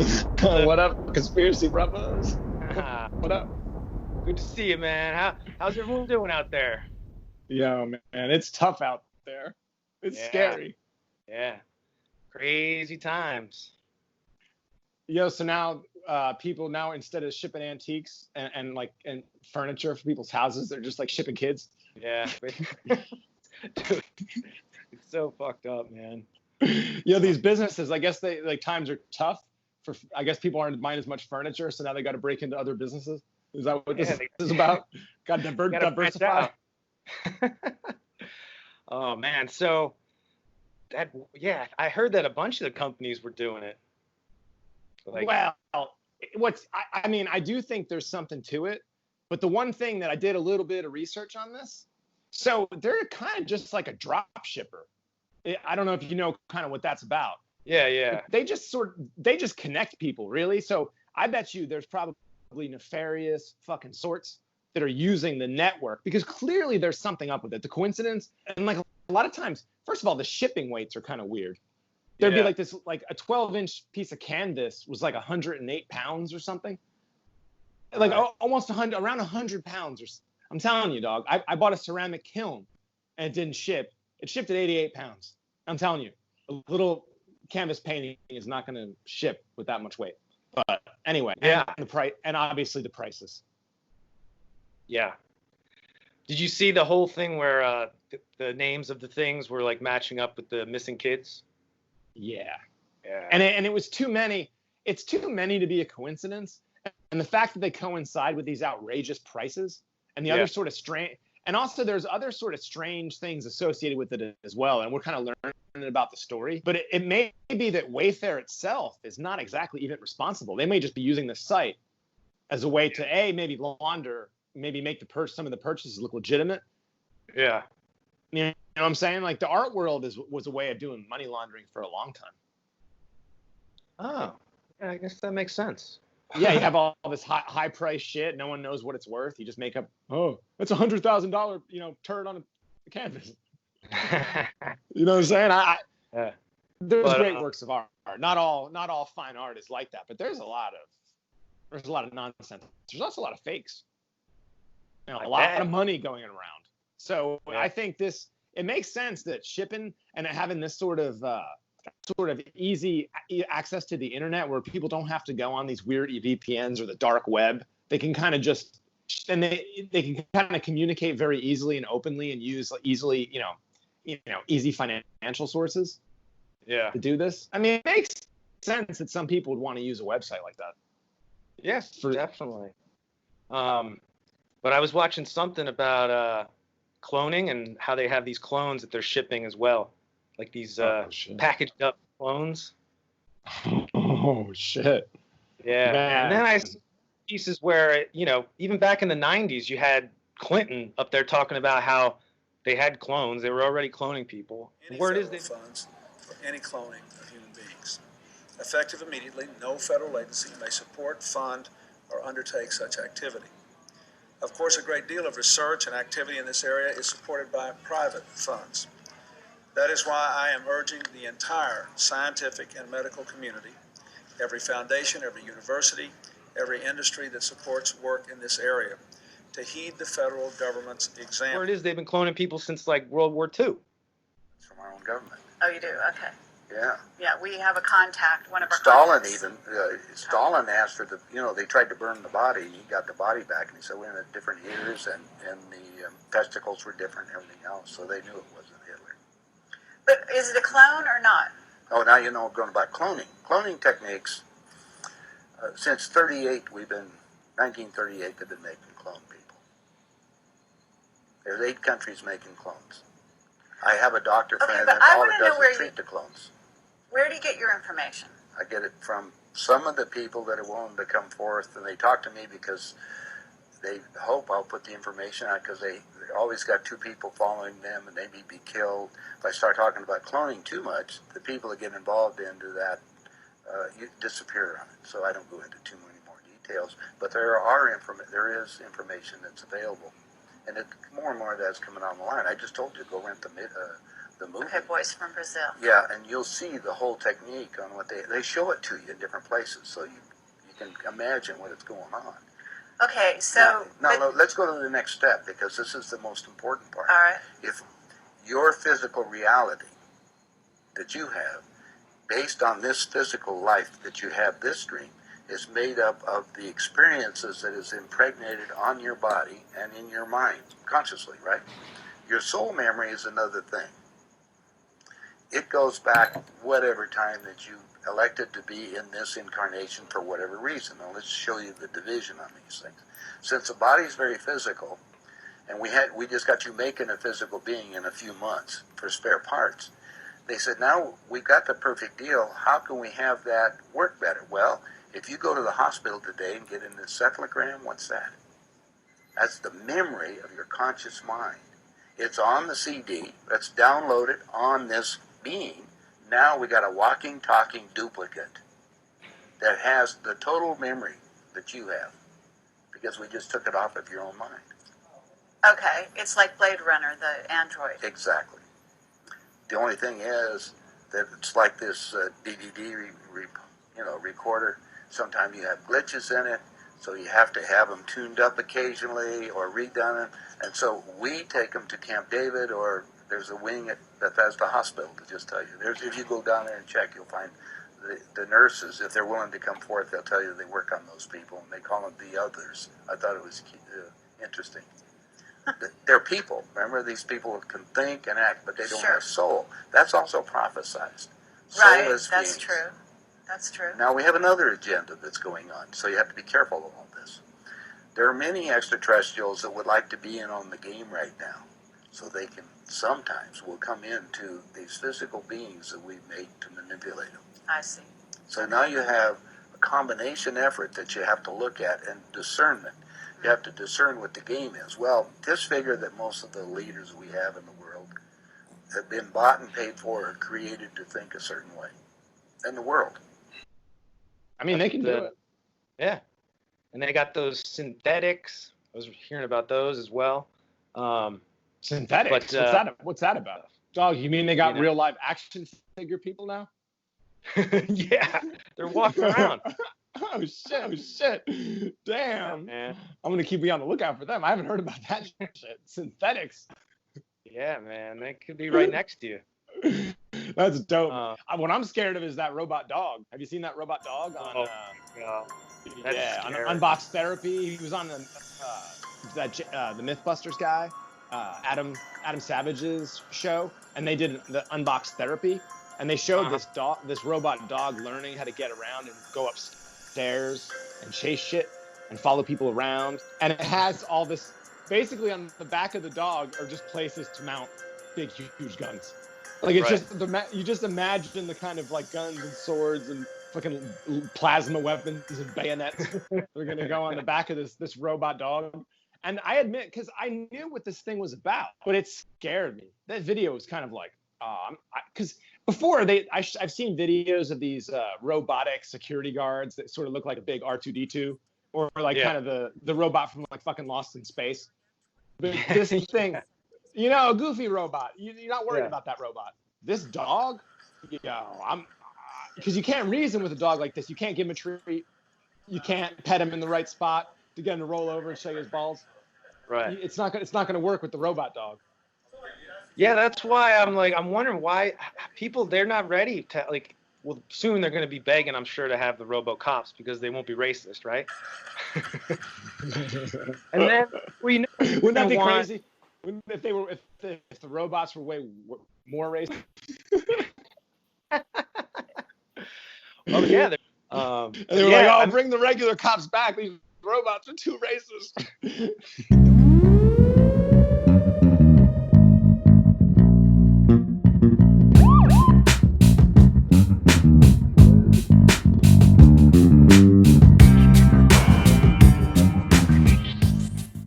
What up, conspiracy brothers? What up? Good to see you, man. How's everyone doing out there? Yo, man, it's tough out there. It's Yeah, scary. yeah. Crazy times. Yo, so now people now instead of shipping antiques and furniture for people's houses, they're just like shipping kids. Yeah. Dude, it's so fucked up, man. Yo, these businesses, I guess they like times are tough for I guess people aren't buying as much furniture, so now they got to break into other businesses. Is that what Yeah, this they is about? Got to gotta branch diversify. out. Oh man. So yeah, I heard that a bunch of the companies were doing it. Like, Well, I mean, I do think there's something to it, but the one thing that I did a little bit of research on this, so they're kind of just like a drop shipper. I don't know if you know kind of what that's about, yeah, but yeah, they just connect people really. So I bet you there's probably nefarious fucking sorts that are using the network because clearly there's something up with it. The coincidence and like a lot of times, first of all, the shipping weights are kind of weird. There'd be yeah. like this, like a 12-inch piece of canvas was like 108 pounds or something, All like right. almost 100, around 100 pounds. Or I'm telling you, dog. I bought a ceramic kiln and it didn't ship. It shipped at 88 pounds. I'm telling you, a little canvas painting is not going to ship with that much weight. But anyway, and Yeah, the price, and obviously the prices. yeah. Did you see the whole thing where the names of the things were like matching up with the missing kids? Yeah, Yeah, and it was too many. It's too many to be a coincidence, and the fact that they coincide with these outrageous prices and the yeah. other sort of strange, and also there's other sort of strange things associated with it as well. And we're kind of learning about the story, but it may be that Wayfair itself is not exactly even responsible. They may just be using the site as a way to maybe launder, maybe make some of the purchases look legitimate. Yeah. You know what I'm saying? Like the art world was a way of doing money laundering for a long time. Oh, yeah, I guess that makes sense. Yeah, you have all this high price shit. No one knows what it's worth. You just make up, oh, that's $100,000, turd on a canvas. You know what I'm saying? Yeah. There's But great works of art. Not all fine art is like that, but there's a lot of nonsense. There's also a lot of fakes. I A lot bet. of money going around. So Yeah. I think it makes sense that shipping and having this sort of easy access to the internet where people don't have to go on these weird VPNs or the dark web. They can kind of just and they can kind of communicate very easily and openly and use easily, easy financial sources Yeah. to do this. I mean, it makes sense that some people would want to use a website like that. Yes, For definitely. Um, but I was watching something about cloning and how they have these clones that they're shipping as well, like these oh shit, packaged up clones. oh shit, Yeah. And man. then I see pieces where, even back in the 90s, you had Clinton up there talking about how they had clones. They were already cloning people. The Any word is federal they. funds for any cloning of human beings. Effective immediately, no federal agency may support, fund, or undertake such activity. Of course, a great deal of research and activity in this area is supported by private funds. That is why I am urging the entire scientific and medical community, every foundation, every university, every industry that supports work in this area, to heed the federal government's Word example. is they've been cloning people since like World War II. From our own government. Oh, you do? Okay. Yeah. Yeah, we have a contact, one of our Stalin contacts. even, Stalin asked for they tried to burn the body. He got the body back, and he said we had different ears, and the testicles were different, and everything else, so they knew it wasn't Hitler. But is it a clone or not? Oh, now you know going about cloning. Cloning techniques, since 1938, they've been making clone people. There's 8 countries making clones. I have a doctor Okay, friend but that I all want it to know does where is treat the clones. Where do you get your information? I get it from some of the people that are willing to come forth, and they talk to me because they hope I'll put the information out because they always got 2 people following them, and they may be killed. If I start talking about cloning too much, the people that get involved into that you disappear on it. So I don't go into too many more details. But there is information that's available, and more and more of that's coming on the line. I just told you go rent the the movie. Okay, Boys from Brazil. Yeah, and you'll see the whole technique on what they show it to you in different places, so you can imagine what is going on. Okay, so... Now, let's go to the next step, because this is the most important part. All right. If your physical reality that you have, based on this physical life that you have, this dream, is made up of the experiences that is impregnated on your body and in your mind, consciously, right? Your soul memory is another thing. It goes back whatever time that you elected to be in this incarnation for whatever reason. Now let's show you the division on these things. Since the body is very physical, and we just got you making a physical being in a few months for spare parts, they said, now we've got the perfect deal. How can we have that work better? Well, if you go to the hospital today and get an encephalogram, what's that? That's the memory of your conscious mind. It's on the CD. Let's download it on this being. Now we got a walking, talking duplicate that has the total memory that you have, because we just took it off of your own mind. Okay, it's like Blade Runner, the android. Exactly. The only thing is that it's like this DVD recorder. Sometimes you have glitches in it, so you have to have them tuned up occasionally or redone. And so we take them to Camp David, or there's a wing at Bethesda Hospital to just tell you. If you go down there and check, you'll find the nurses, if they're willing to come forth, they'll tell you they work on those people, and they call them the others. I thought it was interesting. They're people. Remember, these people can think and act, but they don't have soul. That's also prophesized. Right, Soulless that's beings. true. That's true. Now, we have another agenda that's going on, so you have to be careful of all this. There are many extraterrestrials that would like to be in on the game right now, so they can sometimes will come into these physical beings that we've made to manipulate them. I see. So now you have a combination effort that you have to look at, and discernment. You have to discern what the game is. Well, just figure that most of the leaders we have in the world have been bought and paid for or created to think a certain way in the world. I mean, they can do it. Yeah. And they got those synthetics. I was hearing about those as well. Synthetics? But, what's that about? Dog, you mean they got real live action figure people now? Yeah. They're walking around. Oh shit. Damn. Man. I'm gonna keep you on the lookout for them. I haven't heard about that shit. Synthetics. Yeah, man. They could be right next to you. That's dope. What I'm scared of is that robot dog. Have you seen that robot dog on on Unboxed Therapy? He was on the Mythbusters guy, Adam Savage's show, and they did the Unboxed Therapy, and they showed this robot dog learning how to get around and go upstairs and chase shit and follow people around, and it has all this. Basically, on the back of the dog are just places to mount big, huge guns. Like it's just you just imagine the kind of like guns and swords and fucking plasma weapons and bayonets they're gonna go on the back of this robot dog. And I admit, because I knew what this thing was about, but it scared me. That video was kind of like, because before I've seen videos of these robotic security guards that sort of look like a big R2D2 or like kind of the robot from like fucking Lost in Space. But this thing, a goofy robot. You're not worried about that robot. This dog, because you can't reason with a dog like this. You can't give him a treat. You can't pet him in the right spot to get him to roll over and shake his balls. Right. It's not gonna work with the robot dog. Yeah, that's why I'm wondering why people, they're not ready to, like, well, soon they're going to be begging, I'm sure, to have the robo-cops because they won't be racist, right? And then, wouldn't that be crazy? If the robots were way more racist? Oh yeah. And they were like, bring the regular cops back. These robots are too racist.